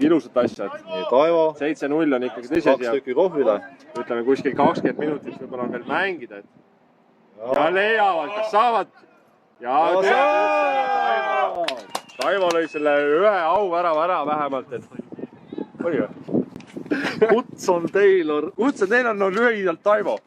ilusat asja. Nii, Taivo. 7-0 on ikkagi tõsiasi. 2 tükki kohvile. Ütleme kuskil 20 minutit võib-olla on veel mängida. Ja leiavad, kas saavad. Ja Taivo lõi selle ühe auvärava ära vähemalt. Oli või? Hudson Taylor. Hudson Taylor on lühidalt Taivo.